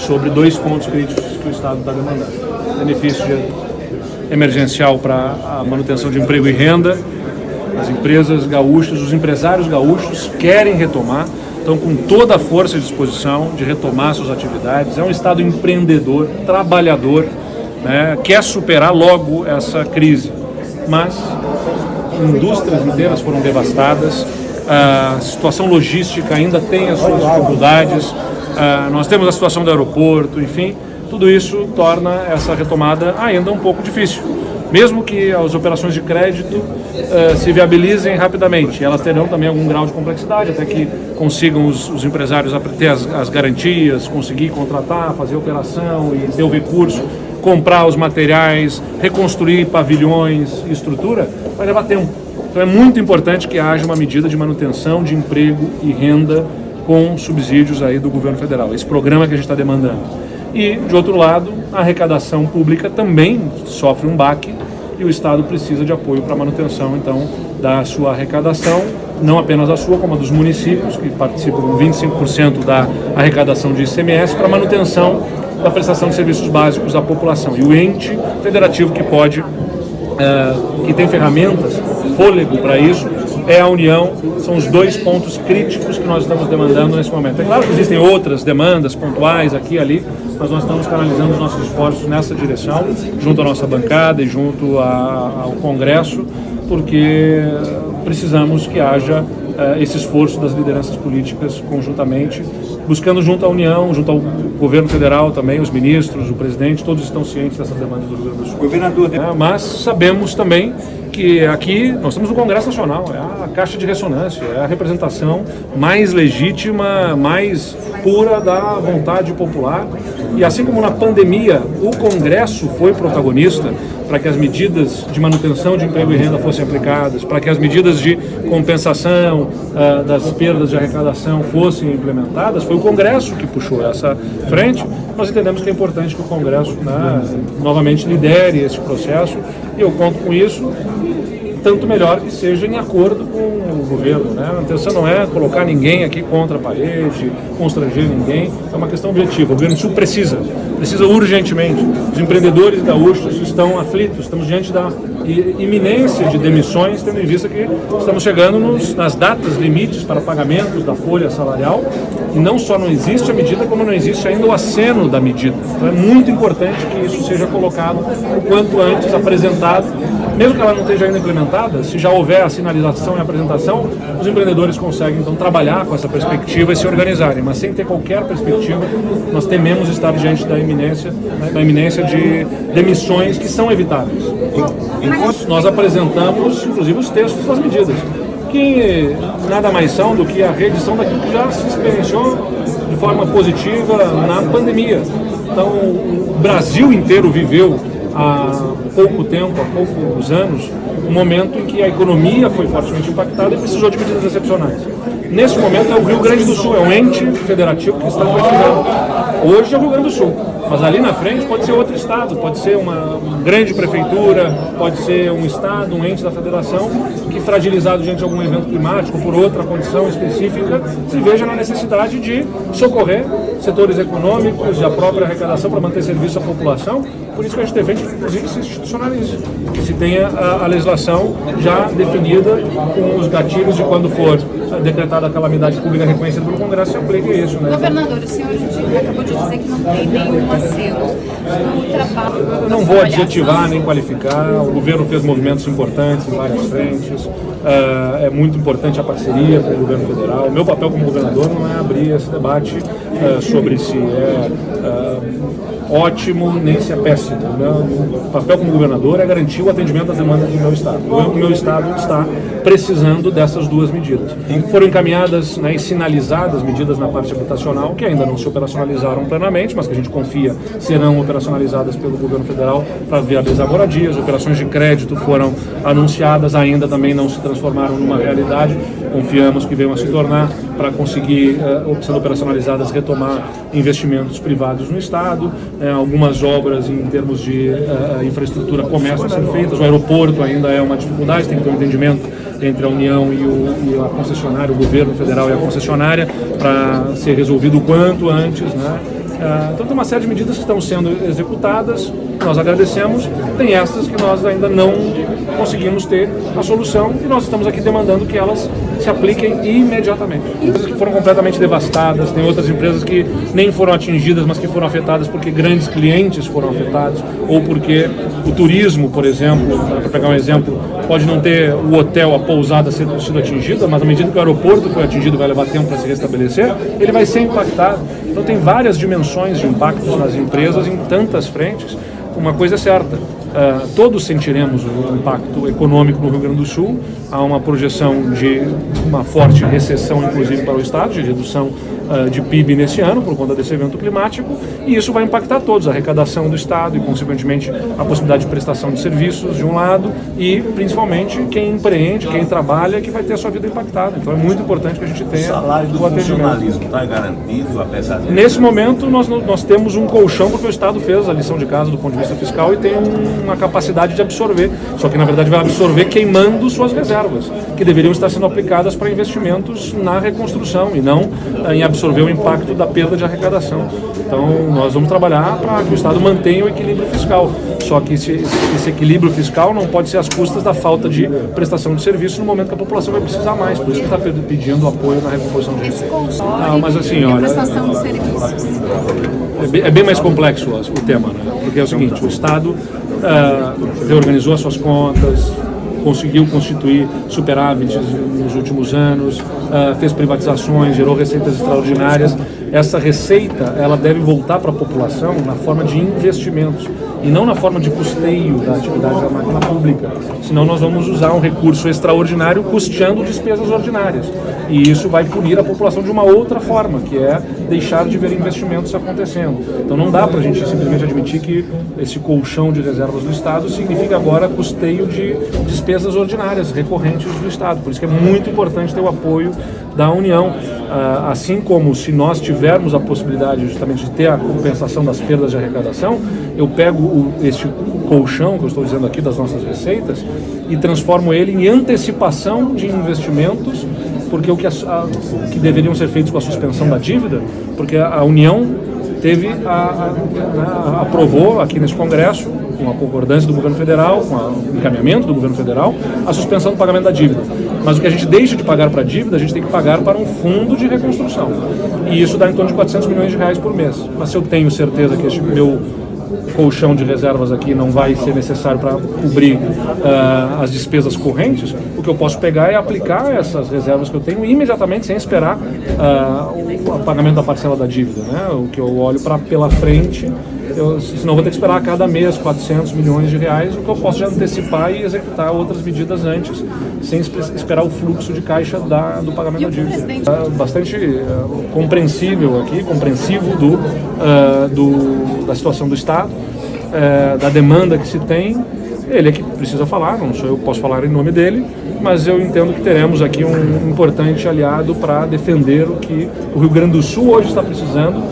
sobre 2 pontos críticos que o Estado está demandando. Benefício emergencial para a manutenção de emprego e renda. As empresas gaúchas, os empresários gaúchos querem retomar, estão com toda a força e disposição de retomar suas atividades. É um Estado empreendedor, trabalhador, né, quer superar logo essa crise. Mas indústrias inteiras foram devastadas, a situação logística ainda tem as suas dificuldades, nós temos a situação do aeroporto, enfim, tudo isso torna essa retomada ainda um pouco difícil. Mesmo que as operações de crédito se viabilizem rapidamente, elas terão também algum grau de complexidade, até que consigam os empresários ter as garantias, conseguir contratar, fazer operação e ter o recurso, comprar os materiais, reconstruir pavilhões e estrutura, vai levar tempo. Então é muito importante que haja uma medida de manutenção de emprego e renda com subsídios aí do governo federal, esse programa que a gente está demandando. E, de outro lado, a arrecadação pública também sofre um baque e o Estado precisa de apoio para a manutenção, então, da sua arrecadação, não apenas a sua, como a dos municípios, que participam com 25% da arrecadação de ICMS, para a manutenção da prestação de serviços básicos à população. E o ente federativo que pode, que tem ferramentas, fôlego para isso, é a União. São os 2 pontos críticos que nós estamos demandando nesse momento. É claro que existem outras demandas pontuais aqui e ali, mas nós estamos canalizando os nossos esforços nessa direção, junto à nossa bancada e junto ao Congresso, porque precisamos que haja esse esforço das lideranças políticas conjuntamente, buscando junto à União, junto ao governo federal também, os ministros, o presidente, todos estão cientes dessas demandas do Rio Grande do Sul. Governador, mas sabemos também que aqui nós temos o Congresso Nacional, é a caixa de ressonância, é a representação mais legítima, mais pura da vontade popular. E assim como na pandemia, o Congresso foi protagonista para que as medidas de manutenção de emprego e renda fossem aplicadas, para que as medidas de compensação das perdas de arrecadação fossem implementadas, foi o Congresso que puxou essa frente. Nós entendemos que é importante que o Congresso, novamente lidere esse processo, e eu conto com isso, tanto melhor que seja em acordo com o governo, né? A intenção não é colocar ninguém aqui contra a parede, constranger ninguém, é uma questão objetiva. O Rio Grande do Sul precisa urgentemente. Os empreendedores gaúchos estão aflitos, estamos diante da iminência de demissões, tendo em vista que estamos chegando nas datas limites para pagamentos da folha salarial, e não só não existe a medida, como não existe ainda o aceno da medida. Então é muito importante que isso seja colocado o quanto antes, apresentado, mesmo que ela não esteja ainda implementada. Se já houver a sinalização e a apresentação, os empreendedores conseguem então trabalhar com essa perspectiva e se organizarem, mas sem ter qualquer perspectiva, nós tememos estar diante da iminência de demissões que são evitáveis. Nós apresentamos, inclusive, os textos das medidas, que nada mais são do que a reedição daquilo que já se experienciou de forma positiva na pandemia. Então, o Brasil inteiro viveu há pouco tempo, há poucos anos, um momento em que a economia foi fortemente impactada e precisou de medidas excepcionais. Nesse momento é o Rio Grande do Sul, é um ente federativo que está precisando. Hoje é o Rio Grande do Sul, mas ali na frente pode ser outro estado, pode ser uma grande prefeitura, pode ser um estado, um ente da federação que, fragilizado diante de algum evento climático, por outra condição específica, se veja na necessidade de socorrer setores econômicos e a própria arrecadação para manter serviço à população. Por isso que a gente defende que, inclusive, se institucionalize, que se tenha a legislação já definida com os gatilhos de quando for decretada a calamidade pública reconhecida pelo Congresso, se aplique isso, né? Governador, o senhor acabou de dizer que não tem nenhum aceno no trabalho. Eu não vou adjetivar nem qualificar. O governo fez movimentos importantes em várias frentes. É muito importante a parceria com o governo federal. O meu papel como governador não é abrir esse debate sobre se é ótimo nem se é péssimo. O papel como governador é garantir o atendimento das demandas do meu estado. O meu estado está precisando dessas 2 medidas. Foram encaminhadas, e sinalizadas medidas na parte habitacional, que ainda não se operacionalizaram plenamente, mas que a gente confia serão operacionalizadas pelo governo federal para viabilizar moradias. Operações de crédito foram anunciadas, ainda também não se transformaram numa realidade. Confiamos que venham a se tornar para conseguir, sendo operacionalizadas, retomar investimentos privados no estado. Algumas obras em termos de infraestrutura começam a ser feitas. O aeroporto ainda é uma dificuldade, tem que ter um entendimento entre a União e a concessionária, o governo federal e a concessionária, para ser resolvido o quanto antes, né? Então tem uma série de medidas que estão sendo executadas, nós agradecemos, tem essas que nós ainda não conseguimos ter a solução e nós estamos aqui demandando que elas se apliquem imediatamente. Empresas que foram completamente devastadas, tem outras empresas que nem foram atingidas, mas que foram afetadas porque grandes clientes foram afetados, ou porque o turismo, por exemplo, para pegar um exemplo, pode não ter o hotel, a pousada sido atingida, mas à medida que o aeroporto foi atingido, vai levar tempo para se restabelecer, ele vai ser impactado. Então tem várias dimensões de impactos nas empresas em tantas frentes. Uma coisa é certa, todos sentiremos o impacto econômico no Rio Grande do Sul. Há uma projeção de uma forte recessão, inclusive para o Estado, de redução de PIB nesse ano, por conta desse evento climático, e isso vai impactar todos, a arrecadação do Estado e, consequentemente, a possibilidade de prestação de serviços, de um lado, e, principalmente, quem empreende, quem trabalha, que vai ter a sua vida impactada. Então, é muito importante que a gente tenha o salário do funcionalismo está garantido, apesar de... Nesse momento, nós temos um colchão, porque o Estado fez a lição de casa do ponto de vista fiscal e tem uma capacidade de absorver, só que, na verdade, vai absorver queimando suas reservas, que deveriam estar sendo aplicadas para investimentos na reconstrução e não em absorver o impacto da perda de arrecadação. Então, nós vamos trabalhar para que o Estado mantenha o equilíbrio fiscal. Só que esse equilíbrio fiscal não pode ser às custas da falta de prestação de serviço no momento que a população vai precisar mais. Por isso que está pedindo apoio na recomposição de Esse console mas assim, e a olha, prestação de serviços. é bem mais complexo o tema, né? Porque é o seguinte, o Estado reorganizou as suas contas, conseguiu constituir superávites nos últimos anos, fez privatizações, gerou receitas extraordinárias. Essa receita, ela deve voltar para a população na forma de investimentos e não na forma de custeio da atividade da máquina pública. Senão nós vamos usar um recurso extraordinário custeando despesas ordinárias. E isso vai punir a população de uma outra forma, que é deixar de ver investimentos acontecendo. Então não dá para a gente simplesmente admitir que esse colchão de reservas do Estado significa agora custeio de despesas ordinárias, recorrentes do Estado. Por isso que é muito importante ter o apoio da União. Assim como se nós tivermos a possibilidade justamente de ter a compensação das perdas de arrecadação, eu pego este colchão que eu estou dizendo aqui das nossas receitas e transformo ele em antecipação de investimentos, porque o que deveriam ser feitos com a suspensão da dívida, porque a União aprovou aqui nesse Congresso, com a concordância do governo federal, com o encaminhamento do governo federal, a suspensão do pagamento da dívida. Mas o que a gente deixa de pagar para a dívida, a gente tem que pagar para um fundo de reconstrução. E isso dá em torno de 400 milhões de reais por mês. Mas se eu tenho certeza que este meu colchão de reservas aqui não vai ser necessário para cobrir as despesas correntes, o que eu posso pegar é aplicar essas reservas que eu tenho imediatamente, sem esperar o pagamento da parcela da dívida, né? O que eu olho pela frente, senão eu vou ter que esperar a cada mês 400 milhões de reais, o que eu posso já antecipar e executar outras medidas antes, sem esperar o fluxo de caixa do pagamento da dívida. Bastante compreensível aqui, compreensivo da situação do Estado, da demanda que se tem. Ele é que precisa falar, não sou eu que posso falar em nome dele, mas eu entendo que teremos aqui um importante aliado para defender o que o Rio Grande do Sul hoje está precisando,